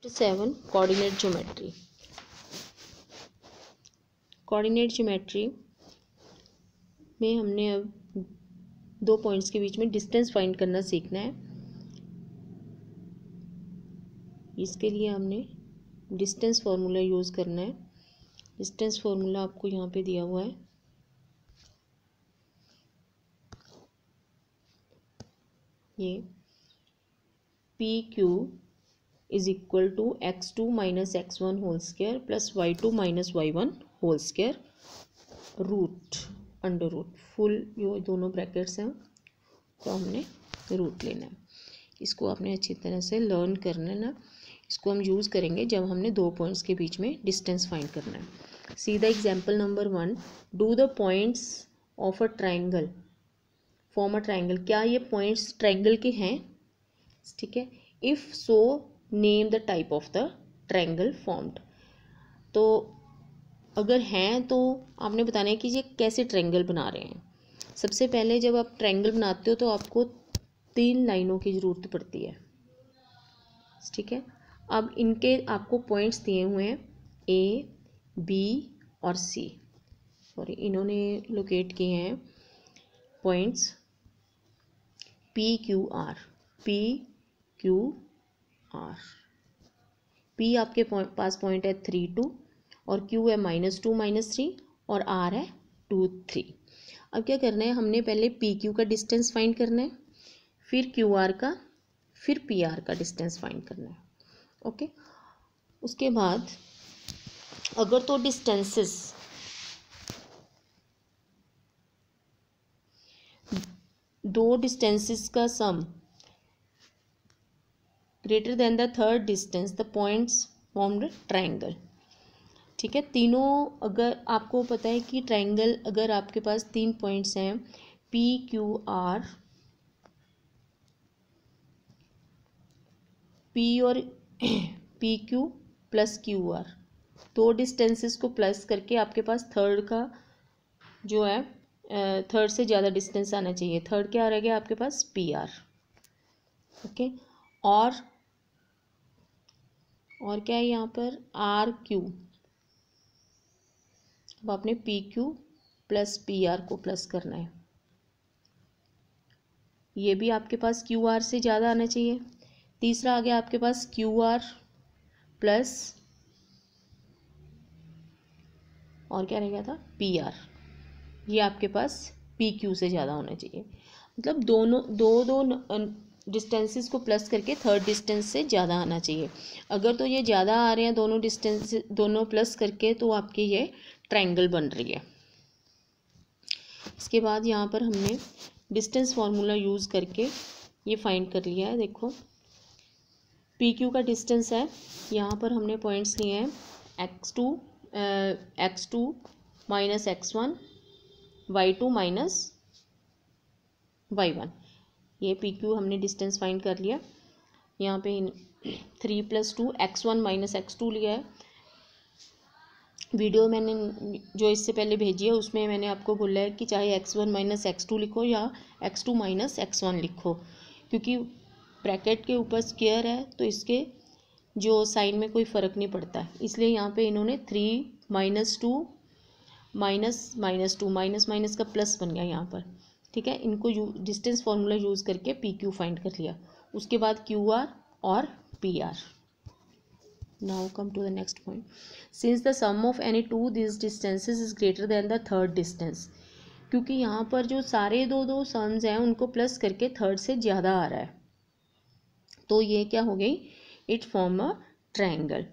7 coordinate geometry. Coordinate geometry में हमने अब दो पॉइंट्स के बीच में डिस्टेंस फाइंड करना सीखना है। इसके लिए हमने डिस्टेंस फार्मूला यूज़ करना है। डिस्टेंस फार्मूला आपको यहाँ पे दिया हुआ है। ये P Q is equal to x2 minus x1 whole square plus y2 minus y1 whole square root under root full, ये दोनों ब्रैकेट्स हैं तो हमने रूट लेना है। इसको आपने अच्छी तरह से लर्न करना है ना। इसको हम यूज़ करेंगे जब हमने दो पॉइंट्स के बीच में डिस्टेंस फाइंड करना है। See the example number 1, do the points of a triangle form a triangle. क्या ये पॉइंट्स ट्राइंगल के हैं? ठीक है। If so name the type of the triangle formed. तो अगर हैं तो आपने बताना है कि ये कैसे ट्रायंगल बना रहे हैं। सबसे पहले जब आप ट्रायंगल बनाते हो तो आपको 3 लाइनों की ज़रूरत पड़ती है। ठीक है। अब इनके आपको पॉइंट्स दिए हुए हैं ए, बी और सी। सॉरी, इन्होंने लोकेट किए हैं points P Q R. P Q R. P आपके पास पॉइंट है 3 2 और Q है -2 -3 और R है 2 3। अब क्या करना है, हमने पहले PQ का डिस्टेंस फाइंड करना है, फिर QR का, फिर PR का डिस्टेंस फाइंड करना है। ओके। उसके बाद अगर तो डिस्टेंसेस दो डिस्टेंसेस का सम greater than the third distance the points formed triangle. ठीक है। तीनों, अगर आपको पता है कि ट्रायंगल अगर आपके पास 3 पॉइंट्स हैं पी क्यू आर, पी और P Q plus Q R, दो डिस्टेंसेस को प्लस करके आपके पास थर्ड का जो है थर्ड से ज़्यादा डिस्टेंस आना चाहिए। थर्ड क्या रह गया आपके पास? P R. ओके। और क्या है यहाँ पर? R Q. अब आपने P Q plus P R को प्लस करना है। ये भी आपके पास क्यू आर से ज़्यादा आना चाहिए। तीसरा आ गया आपके पास क्यू आर प्लस, और क्या रह गया था? P R. ये आपके पास पी क्यू से ज़्यादा होना चाहिए। मतलब दोनों दो डिस्टेंसेस को प्लस करके थर्ड डिस्टेंस से ज़्यादा आना चाहिए। अगर तो ये ज़्यादा आ रहे हैं दोनों डिस्टेंस, दोनों प्लस करके, तो आपकी ये ट्रायंगल बन रही है। इसके बाद यहाँ पर हमने डिस्टेंस फार्मूला यूज़ करके ये फाइंड कर लिया है। देखो, पी क्यू का डिस्टेंस है, यहाँ पर हमने पॉइंट्स लिए हैं x2 minus x1, y2 minus y1। ये पी क्यू हमने डिस्टेंस फाइंड कर लिया। यहाँ पे 3 + 2 x1 माइनस x2 लिया है। वीडियो मैंने जो इससे पहले भेजी है उसमें मैंने आपको बोला है कि चाहे x1 माइनस x2 लिखो या x2 माइनस x1 लिखो, क्योंकि ब्रैकेट के ऊपर स्क्वायर है तो इसके जो साइन में कोई फ़र्क नहीं पड़ता। इसलिए यहाँ पे इन्होंने 3 -2 -2 माइनस माइनस का प्लस बन गया यहाँ पर। ठीक है। इनको डिस्टेंस फार्मूला यूज़ करके पी क्यू फाइंड कर लिया। उसके बाद क्यू आर और P R. Now come to the next point. Since the sum of any two this distances is greater than the third distance. क्योंकि यहाँ पर जो सारे दो सम्स हैं उनको प्लस करके थर्ड से ज़्यादा आ रहा है, तो ये क्या हो गई? It form a triangle.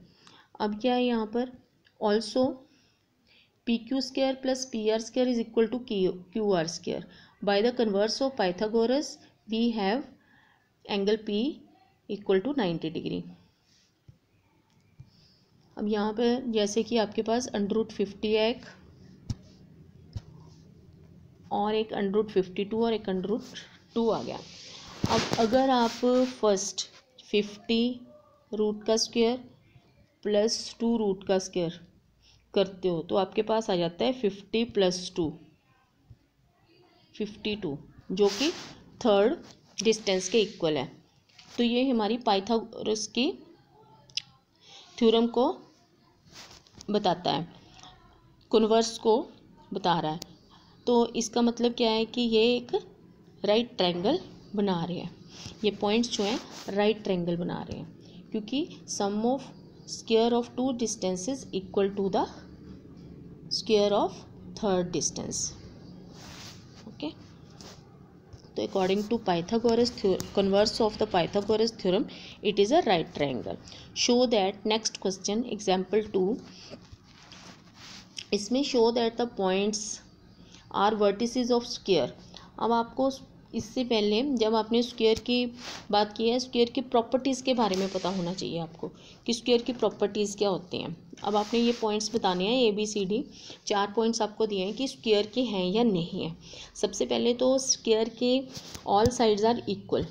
अब क्या है यहाँ पर? Also P Q square plus P R square is equal to Q R square. By the converse of Pythagoras we have angle P equal to 90 degree. अब यहाँ पे जैसे कि आपके पास √50 है एक, और एक √52 और एक √2 आ गया। अब अगर आप फर्स्ट 50 रूट का स्क्वायर प्लस 2 रूट का स्क्वायर करते हो तो आपके पास आ जाता है 50 + 2 52, जो कि थर्ड डिस्टेंस के इक्वल है। तो ये हमारी पाइथागोरस की थ्योरम को बताता है, कन्वर्स को बता रहा है। तो इसका मतलब क्या है कि ये एक राइट ट्रायंगल बना रहे हैं, ये पॉइंट्स जो हैं राइट ट्रायंगल बना रहे हैं, क्योंकि sum of square of two distances equal to the square of third distance. Okay, तो according to Pythagoras converse of the Pythagoras theorem it is a right triangle. Show that, next question example 2, इसमें show that the points are vertices of square. अब आपको इससे पहले जब आपने square की बात की है, स्क्वायर की प्रॉपर्टीज़ के बारे में पता होना चाहिए आपको कि स्क्वायर की प्रॉपर्टीज़ क्या होती हैं। अब आपने ये पॉइंट्स बताने हैं ABCD, 4 पॉइंट्स आपको दिए हैं कि स्क्वायर के हैं या नहीं है। सबसे पहले तो स्क्वायर के ऑल साइड्स आर इक्वल,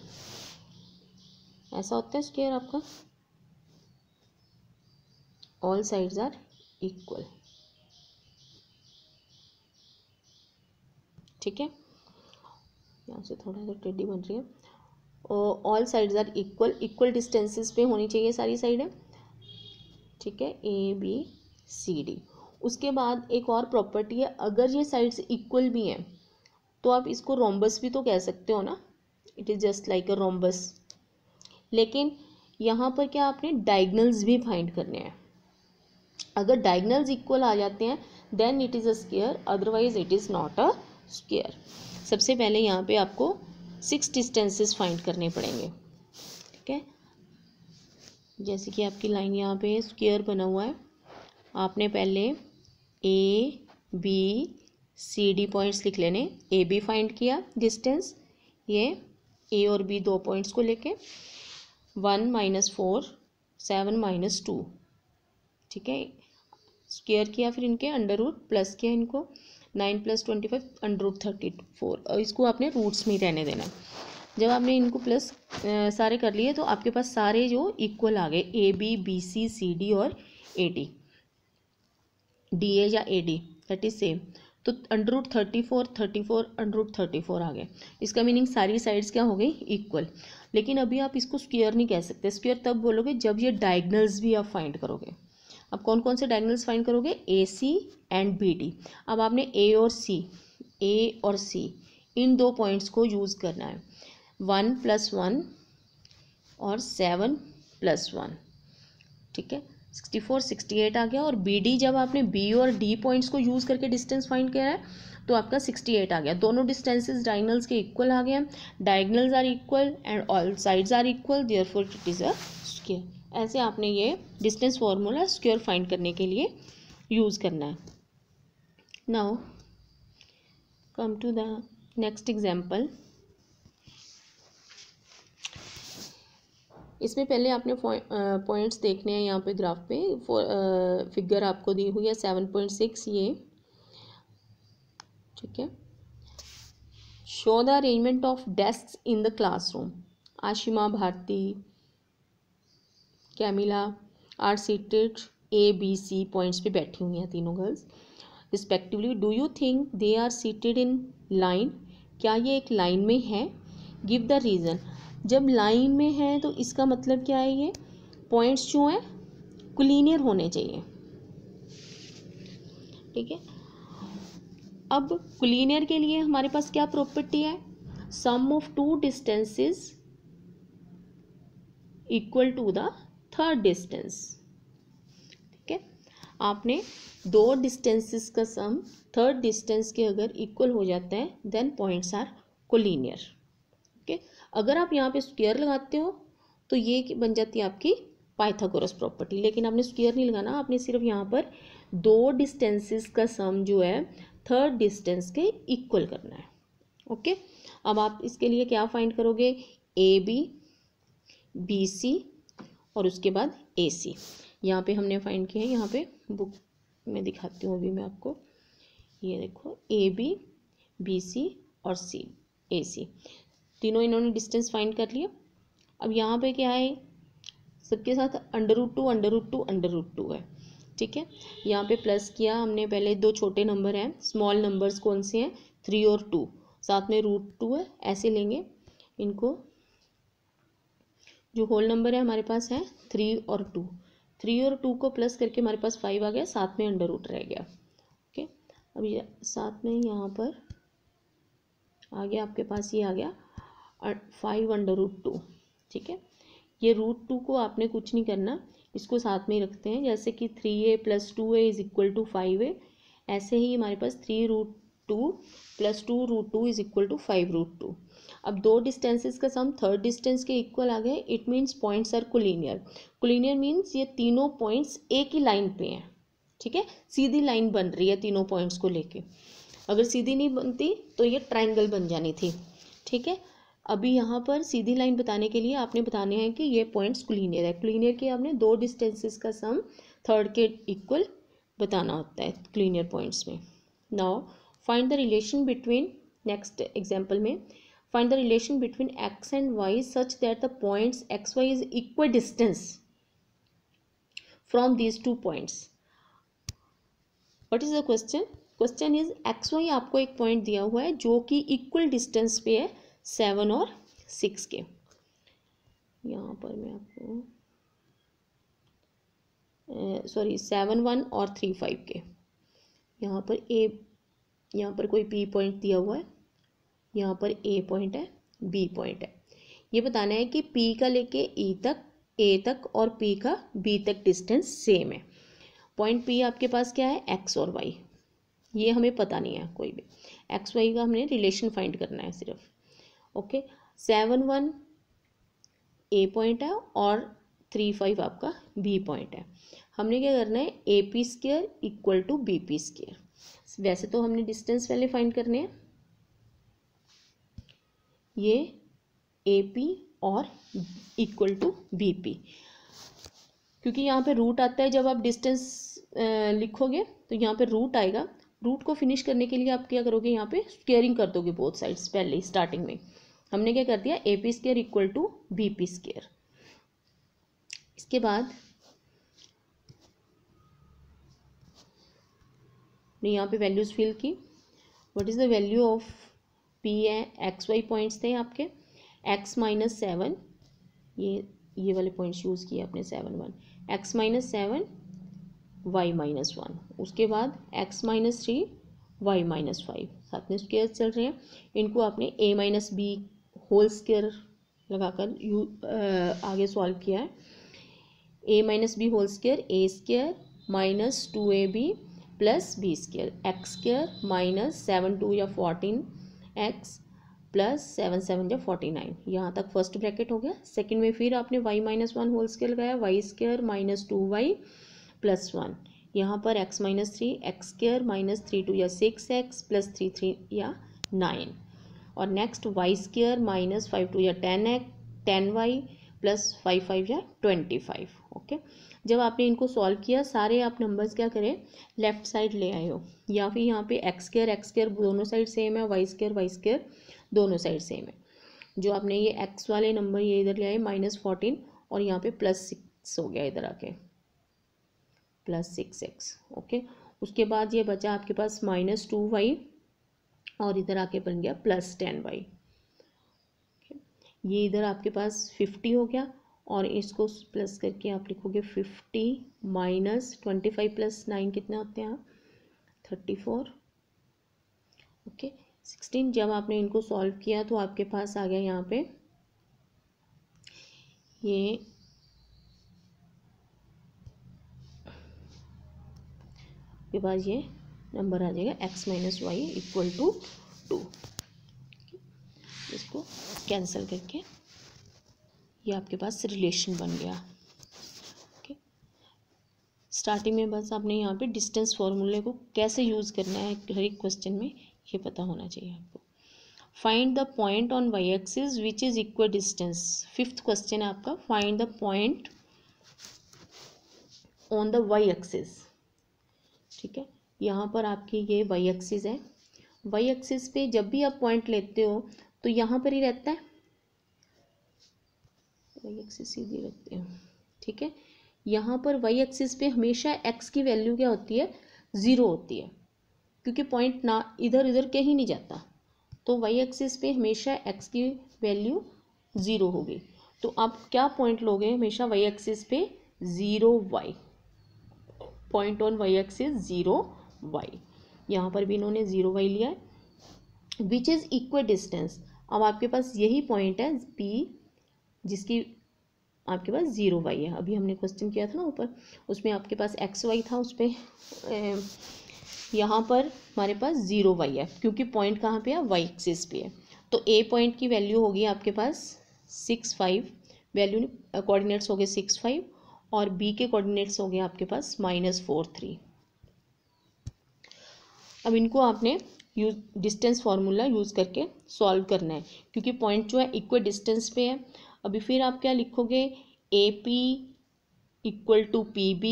ऐसा होता है स्क्वायर आपका, ऑल साइड्स आर इक्वल, ठीक है, यहाँ से थोड़ा सा टेढ़ी बन रही है। और all sides are equal, equal distances पे होनी चाहिए सारी साइडें, ठीक है, ABCD। उसके बाद एक और प्रॉपर्टी है, अगर ये साइड्स इक्वल भी हैं तो आप इसको रोम्बस भी तो कह सकते हो ना, it is just like a rhombus. लेकिन यहाँ पर क्या आपने डायगनल्स भी फाइंड करने हैं। अगर डायगनल्स इक्वल आ जाते हैं then it is a square, otherwise it is not a square. सबसे पहले यहाँ पे आपको 6 डिस्टेंसेस फाइंड करने पड़ेंगे, ठीक है। जैसे कि आपकी लाइन यहाँ पे स्क्वायर बना हुआ है, आपने पहले ABCD पॉइंट्स लिख लेने। AB फाइंड किया डिस्टेंस, ये A और B 2 पॉइंट्स को लेके 1 - 4 7 - 2, ठीक है, स्क्वायर किया, फिर इनके अंडर रूट प्लस किया, इनको 9 + 25 √34, और इसको आपने रूट्स में ही रहने देना। जब आपने इनको प्लस सारे कर लिए तो आपके पास सारे जो इक्वल आ गए, ABBCCD और AD, DA या AD दैट इज सेम, तो √34 34 √34 आ गए। इसका मीनिंग सारी साइड्स क्या हो गई, इक्वल। लेकिन अभी आप इसको स्क्वायर नहीं कह सकते, स्क्वायर तब बोलोगे जब ये डायगनल्स भी आप फाइंड करोगे। अब कौन कौन से डायगनल्स फाइंड करोगे, AC एंड BD। अब आपने A और C इन 2 पॉइंट्स को यूज़ करना है, 1 + 1 और 7 + 1, ठीक है, 64 68 आ गया। और BD जब आपने B और D पॉइंट्स को यूज़ करके डिस्टेंस फाइंड किया है तो आपका 68 आ गया। दोनों डिस्टेंसेस डायगनल्स के इक्वल आ गए, diagonals are equal and all sides are equal, therefore it is a square. ऐसे आपने ये डिस्टेंस फार्मूला स्क्वायर फाइंड करने के लिए यूज़ करना है। Now come to the next example. इसमें पहले आपने पॉइंट्स देखने हैं, यहाँ पे ग्राफ पे फिगर आपको दी हुई है 7.6 ये, ठीक है। Show the arrangement of desk in the classroom. Ashima, Bharti, Camilla are seated ABC points पे बैठी हुई हैं तीनों girls respectively. Do you think they are seated in line, क्या ये एक लाइन में है, गिव द रीज़न। जब लाइन में है तो इसका मतलब क्या है, ये पॉइंट्स जो हैं कोलिनियर होने चाहिए, ठीक है। अब कोलिनियर के लिए हमारे पास क्या प्रॉपर्टी है, sum of 2 distances equal to the third distance, ठीक है। आपने 2 डिस्टेंसेस का सम थर्ड डिस्टेंस के अगर इक्वल हो जाता है then points are collinear, okay. अगर आप यहाँ पे स्क्वायर लगाते हो तो ये बन जाती है आपकी पाइथागोरस प्रॉपर्टी, लेकिन आपने स्क्वायर नहीं लगाना, आपने सिर्फ यहाँ पर 2 डिस्टेंसेस का सम जो है थर्ड डिस्टेंस के इक्वल करना है, ओके। अब आप इसके लिए क्या फाइंड करोगे, AB BC और उसके बाद AC। यहाँ पे हमने फाइंड किया है, यहाँ पे बुक में दिखाती हूँ अभी मैं आपको, ये देखो AB BC और AC तीनों इन्होंने डिस्टेंस फाइंड कर लिया। अब यहाँ पे क्या है, सबके साथ √2 है, ठीक है। यहाँ पे प्लस किया हमने, पहले 2 छोटे नंबर हैं, स्मॉल नंबर्स कौन से हैं, 3 और 2, साथ में √2 है, ऐसे लेंगे इनको। जो होल नंबर है हमारे पास है 3 और 2, 3 और 2 को प्लस करके हमारे पास 5 आ गया, साथ में अंडर रूट रह गया। ओके, अब ये साथ में यहाँ पर आ गया आपके पास, ये आ गया 5 अंडर रूट 2। ठीक है, ये रूट 2 को आपने कुछ नहीं करना, इसको साथ में ही रखते हैं, जैसे कि 3a + 2a is equal to 5a, ऐसे ही हमारे पास 3√2 + 2√2 इज इक्वल टू 5√2। अब दो डिस्टेंसेस का सम थर्ड डिस्टेंस के इक्वल आ गए। It means points are collinear. Collinear means ये तीनों पॉइंट्स एक ही लाइन पे हैं। ठीक है, सीधी लाइन बन रही है तीनों पॉइंट्स को लेके। अगर सीधी नहीं बनती तो ये ट्रायंगल बन जानी थी। ठीक है, अभी यहाँ पर सीधी लाइन बताने के लिए आपने बताने हैं कि ये पॉइंट्स कोलिनियर है। कोलिनियर के आपने दो डिस्टेंसेस का सम थर्ड के इक्वल बताना होता है कोलिनियर पॉइंट्स में। Now find the relation between, next example में find the relation between x and y such that the points x y is equal distance from these two points. What is the question? Question is X Y आपको एक point दिया हुआ है जो कि equal distance पे है 7 और 6 के। यहाँ पर मैं आपको 7, 1 और 3, 5 के। यहाँ पर कोई P पॉइंट दिया हुआ है, यहाँ पर A पॉइंट है, B पॉइंट है। ये बताना है कि P का लेके A तक और P का B तक डिस्टेंस सेम है। पॉइंट P आपके पास क्या है? X और Y। ये हमें पता नहीं है कोई भी, एक्स वाई का हमने रिलेशन फाइंड करना है सिर्फ। ओके, 7, 1 ए पॉइंट है और 3, 5 आपका बी पॉइंट है। हमने क्या करना है? A P square equal to B P square. वैसे तो हमने डिस्टेंस पहले फाइंड करने हैं, ये ए पी और इक्वल टू बी पी, क्योंकि यहाँ पे रूट आता है। जब आप डिस्टेंस लिखोगे तो यहाँ पे रूट आएगा। रूट को फिनिश करने के लिए आप क्या करोगे? यहाँ पे स्क्वेयरिंग कर दोगे बोथ साइड्स। पहले स्टार्टिंग में हमने क्या कर दिया? A P square equal to B P square. इसके बाद यहाँ पे वैल्यूज फिल की। What is the value of P है? एक्स वाई पॉइंट्स थे आपके, x - 7, ये वाले पॉइंट्स यूज़ किए अपने 7, 1, x - 7 y - 1, उसके बाद x - 3 y - 5, साथ में स्क्वायर चल रहे हैं। इनको आपने a - b होल स्क्वायर लगाकर आगे सॉल्व किया है। a - b whole square a square minus 2ab plus b square x square - 7 2 या 14x प्लस 7 7 या 49। यहाँ तक फर्स्ट ब्रैकेट हो गया। सेकंड में फिर आपने y - 1 होल स्क्वायर लगाया, y square minus 2y plus 1। यहाँ पर x - 3 x स्क्वायर माइनस 3 2 या 6x प्लस 3 3 या 9। और नेक्स्ट y स्क्वायर माइनस 5 2 या 10y प्लस 5 5 या 25। ओके, जब आपने इनको सॉल्व किया, सारे आप नंबर्स क्या करें? लेफ्ट साइड ले आए हो, या फिर यहाँ पे x स्क्वायर दोनों साइड सेम है, y स्क्वायर दोनों साइड सेम है। जो आपने ये x वाले नंबर ये इधर ले आए -14, और यहाँ पे +6 हो गया इधर आके +6x। ओके, उसके बाद ये बचा आपके पास -2y और इधर आके बन गया +10y। ये इधर आपके पास 50 हो गया, और इसको प्लस करके आप लिखोगे 50 माइनस 25 प्लस 9 कितने होते हैं? 34। ओके, 16। जब आपने इनको सॉल्व किया तो आपके पास आ गया यहाँ पे ये के पास ये नंबर आ जाएगा x - y इक्वल टू 2। इसको कैंसिल करके ये आपके पास रिलेशन बन गया। ओके, स्टार्टिंग में बस आपने यहाँ पे डिस्टेंस फॉर्मूले को कैसे यूज़ करना है हर एक क्वेश्चन में ये पता होना चाहिए आपको। Find the point on y axis which is equal distance. 5th question है आपका, find the point on the y axis. ठीक है, यहाँ पर आपकी ये y एक्सिस है। y एक्सिस पे जब भी आप पॉइंट लेते हो तो यहाँ पर ही रहता है, y एक्सिस सीधी रखते हैं। ठीक है, यहाँ पर y एक्सिस पे हमेशा x की वैल्यू क्या होती है? 0 होती है, क्योंकि पॉइंट ना इधर उधर कहीं नहीं जाता। तो y एक्सिस पे हमेशा x की वैल्यू 0 होगी। तो आप क्या पॉइंट लोगे हमेशा y एक्सिस पे 0y, point on Y axis 0y, यहाँ पर भी इन्होंने 0y लिया है। विच इज़ इक्व डिस्टेंस, अब आपके पास यही पॉइंट है P जिसकी आपके पास 0y है। अभी हमने क्वेश्चन किया था ना ऊपर, उसमें आपके पास xy था, उस पर यहाँ पर हमारे पास 0y है क्योंकि पॉइंट कहाँ पे है, वाई एक्सिस पे है। तो A पॉइंट की वैल्यू होगी आपके पास 6,5, वैल्यू कोऑर्डिनेट्स हो गए 6,5 और B के कोऑर्डिनेट्स हो गए आपके पास -4,3। अब इनको आपने यूज डिस्टेंस फार्मूला यूज़ करके सॉल्व करना है क्योंकि पॉइंट जो है इक्वल डिस्टेंस पे है। अभी फिर आप क्या लिखोगे, AP इक्वल टू PB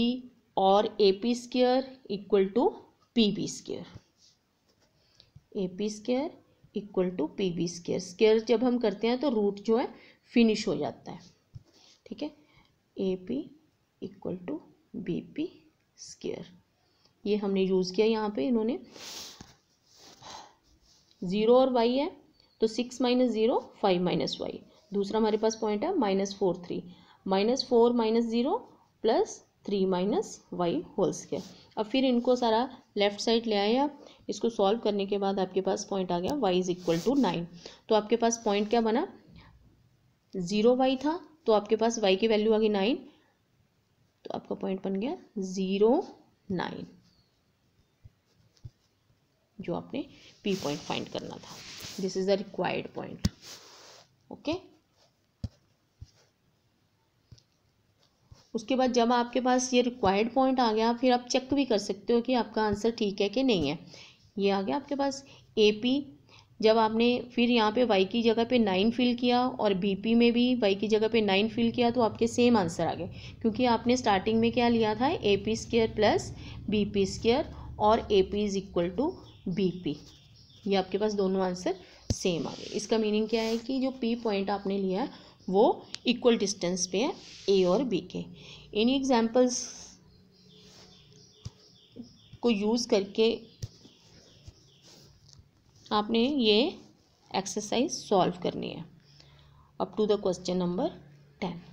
और AP square equal to PB square, AP square equal to PB square. Square जब हम करते हैं तो रूट जो है फिनिश हो जाता है, ठीक है। AP equal to BP square, ये हमने यूज़ किया। यहाँ पे इन्होंने 0 और y है तो 6 - 0 5 - y, दूसरा हमारे पास पॉइंट है -4,3, -4 - 0 +3 - y होल स्क्वायर। अब फिर इनको सारा लेफ्ट साइड ले आए आप, इसको सॉल्व करने के बाद आपके पास पॉइंट आ गया y = 9। तो आपके पास पॉइंट क्या बना, 0y था तो आपके पास y की वैल्यू आ गई 9, तो आपका पॉइंट बन गया 0, 9, जो आपने P पॉइंट फाइंड करना था। This is the required point, okay. उसके बाद जब आपके पास ये रिक्वायर्ड पॉइंट आ गया, फिर आप चेक भी कर सकते हो कि आपका आंसर ठीक है कि नहीं है। ये आ गया आपके पास AP, जब आपने फिर यहाँ पे y की जगह पे 9 फिल किया और BP में भी y की जगह पे 9 फिल किया तो आपके सेम आंसर आ गए क्योंकि आपने स्टार्टिंग में क्या लिया था, AP square plus BP square और AP = BP, ये आपके पास दोनों आंसर सेम आ गए। इसका मीनिंग क्या है कि जो P पॉइंट आपने लिया है वो इक्वल डिस्टेंस पे है A और B के। इन एग्जाम्पल्स को यूज़ करके आपने ये एक्सरसाइज सॉल्व करनी है up to the question number 10।